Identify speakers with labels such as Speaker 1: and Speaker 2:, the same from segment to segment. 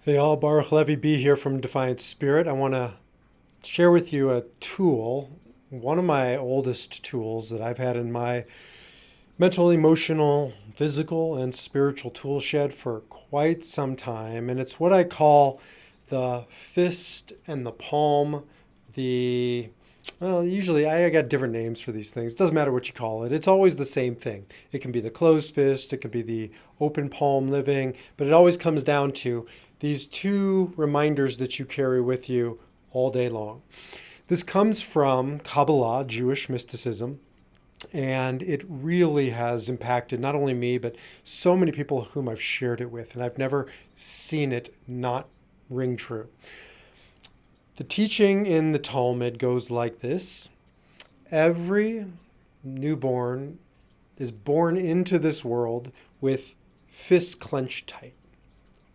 Speaker 1: Hey all, Baruch Levy B here from Defiant Spirit. I want to share with you a tool, one of my oldest tools that I've had in my mental, emotional, physical, and spiritual tool shed for quite some time. And it's what I call the fist and the palm, the well, usually I got different names for these things. It doesn't matter what you call it. It's always the same thing. It can be the closed fist, it can be the open palm living, but it always comes down to these two reminders that you carry with you all day long. This comes from Kabbalah, Jewish mysticism, and it really has impacted not only me, but so many people whom I've shared it with, and I've never seen it not ring true. The teaching in the Talmud goes like this: every newborn is born into this world with fists clenched tight.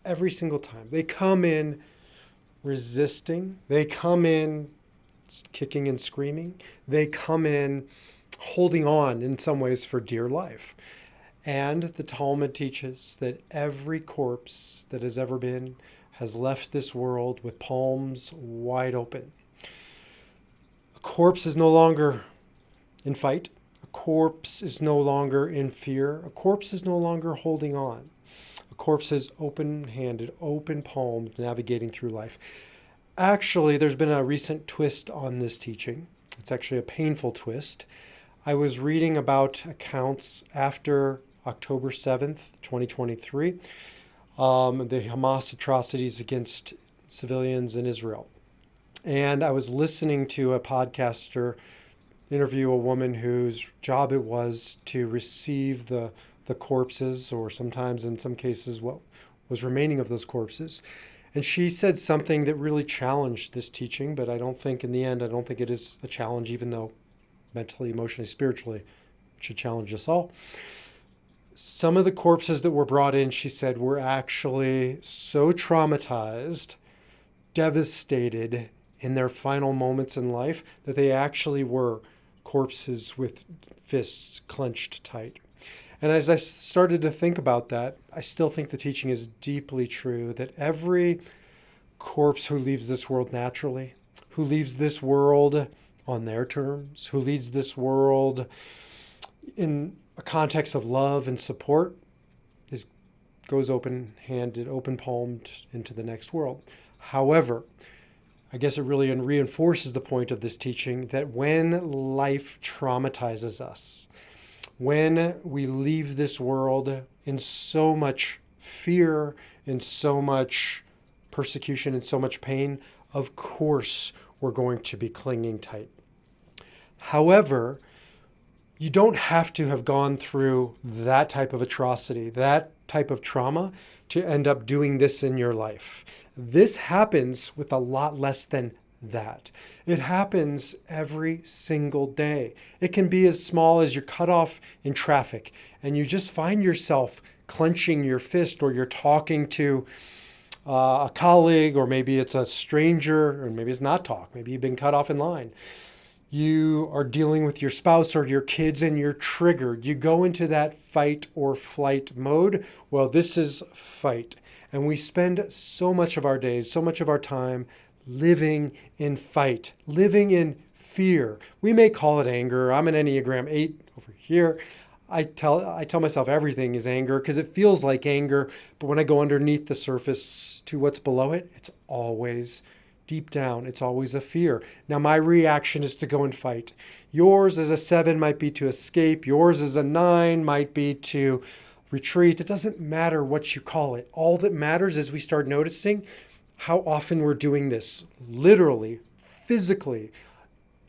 Speaker 1: Every single time. They come in resisting, they come in kicking and screaming, they come in holding on in some ways for dear life. And the Talmud teaches that every corpse that has ever been has left this world with palms wide open. A corpse is no longer in fight. A corpse is no longer in fear. A corpse is no longer holding on. A corpse is open-handed, open palmed, navigating through life. Actually, there's been a recent twist on this teaching. It's actually a painful twist. I was reading about accounts after October 7th, 2023, the Hamas atrocities against civilians in Israel. And I was listening to a podcaster interview a woman whose job it was to receive the corpses, or sometimes in some cases what was remaining of those corpses. And she said something that really challenged this teaching, but I don't think in the end, I don't think it is a challenge, even though mentally, emotionally, spiritually, it should challenge us all. Some of the corpses that were brought in, she said, were actually so traumatized, devastated in their final moments in life that they actually were corpses with fists clenched tight. And as I started to think about that, I still think the teaching is deeply true, that every corpse who leaves this world naturally, who leaves this world on their terms, who leaves this world in a context of love and support, goes open-handed, open-palmed into the next world. However, I guess it really reinforces the point of this teaching that when life traumatizes us, when we leave this world in so much fear, in so much persecution, in so much pain, of course we're going to be clinging tight. However, you don't have to have gone through that type of atrocity, that type of trauma to end up doing this in your life. This happens with a lot less than that. It happens every single day. It can be as small as you're cut off in traffic and you just find yourself clenching your fist, or you're talking to a colleague, or maybe it's a stranger, or maybe it's not talk. Maybe you've been cut off in line. You are dealing with your spouse or your kids and you're triggered. You go into that fight or flight mode. Well, this is fight. And we spend so much of our days, so much of our time living in fight, living in fear. We may call it anger. I'm an Enneagram 8 over here. I tell myself everything is anger because it feels like anger. But when I go underneath the surface to what's below it, it's always deep down, it's always a fear. Now, my reaction is to go and fight. Yours as a 7 might be to escape. Yours as a 9 might be to retreat. It doesn't matter what you call it. All that matters is we start noticing how often we're doing this. Literally, physically,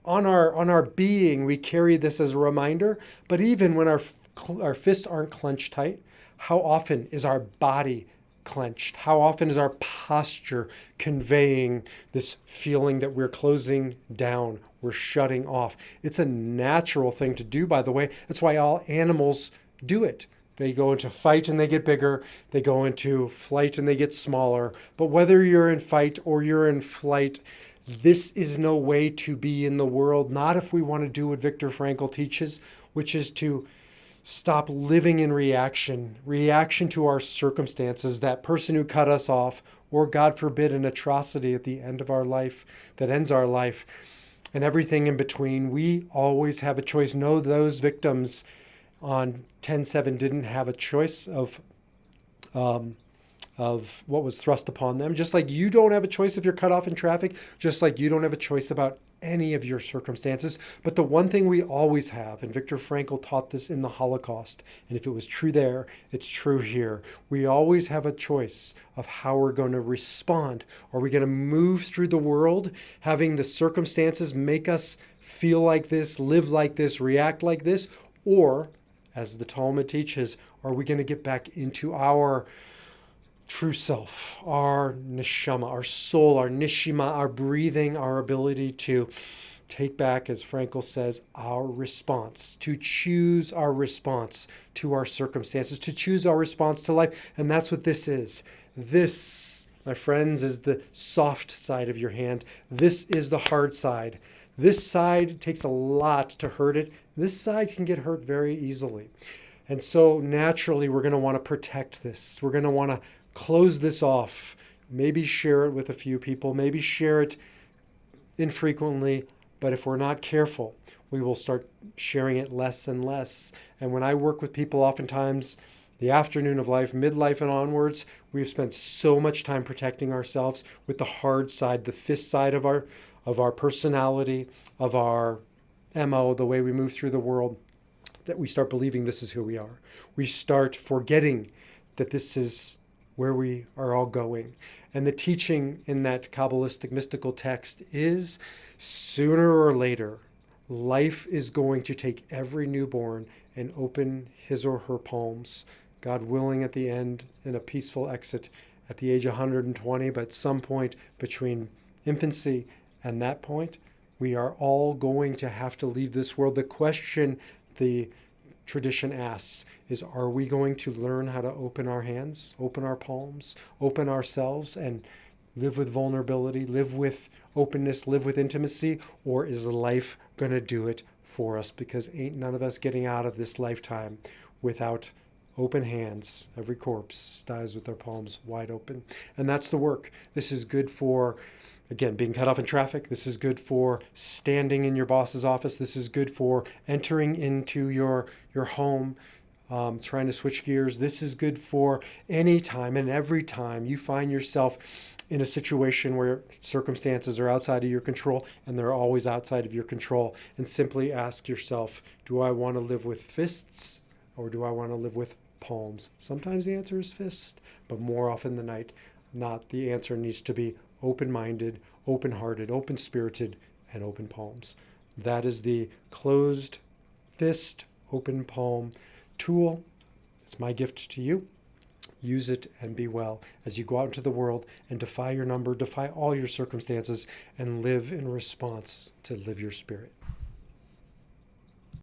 Speaker 1: on our being, we carry this as a reminder. But even when our fists aren't clenched tight, how often is our body clenched? How often is our posture conveying this feeling that we're closing down, we're shutting off? It's a natural thing to do, by the way. That's why all animals do it. They go into fight and they get bigger. They go into flight and they get smaller. But whether you're in fight or you're in flight, this is no way to be in the world. Not if we want to do what Viktor Frankl teaches, which is to stop living in reaction to our circumstances, that person who cut us off, or God forbid, an atrocity at the end of our life that ends our life, and everything in between. We always have a choice. No, those victims on 10/7 didn't have a choice of what was thrust upon them. Just like you don't have a choice if you're cut off in traffic, just like you don't have a choice about any of your circumstances. But the one thing we always have, and Viktor Frankl taught this in the Holocaust, and if it was true there, it's true here. We always have a choice of how we're going to respond. Are we going to move through the world having the circumstances make us feel like this, live like this, react like this? Or, as the Talmud teaches, are we going to get back into our true self, our neshama, our soul, our nishima, our breathing, our ability to take back, as Frankl says, our response, to choose our response to our circumstances, to choose our response to life. And that's what this is. This, my friends, is the soft side of your hand. This is the hard side. This side takes a lot to hurt it. This side can get hurt very easily. And so naturally, we're going to want to protect this. We're going to want to close this off, maybe share it with a few people, maybe share it infrequently, but if we're not careful, we will start sharing it less and less. And when I work with people, oftentimes, the afternoon of life, midlife and onwards, we've spent so much time protecting ourselves with the hard side, the fist side of our personality, of our MO, the way we move through the world, that we start believing this is who we are. We start forgetting that this is where we are all going. And the teaching in that Kabbalistic mystical text is sooner or later, life is going to take every newborn and open his or her palms, God willing, at the end, in a peaceful exit at the age of 120. But at some point between infancy and that point, we are all going to have to leave this world. The question the tradition asks is, are we going to learn how to open our hands, open our palms, open ourselves, and live with vulnerability, live with openness, live with intimacy? Or is life going to do it for us? Because ain't none of us getting out of this lifetime without open hands. Every corpse dies with their palms wide open. And that's the work. This is good for, again, being cut off in traffic. This is good for standing in your boss's office. This is good for entering into your home, trying to switch gears. This is good for any time and every time you find yourself in a situation where circumstances are outside of your control, and they're always outside of your control. And simply ask yourself, do I want to live with fists or do I want to live with palms? Sometimes the answer is fist, but more often than not, the answer needs to be open-minded, open-hearted, open-spirited, and open palms. That is the closed fist, open palm tool. It's my gift to you. Use it and be well as you go out into the world and defy your number, defy all your circumstances, and live in response to live your spirit.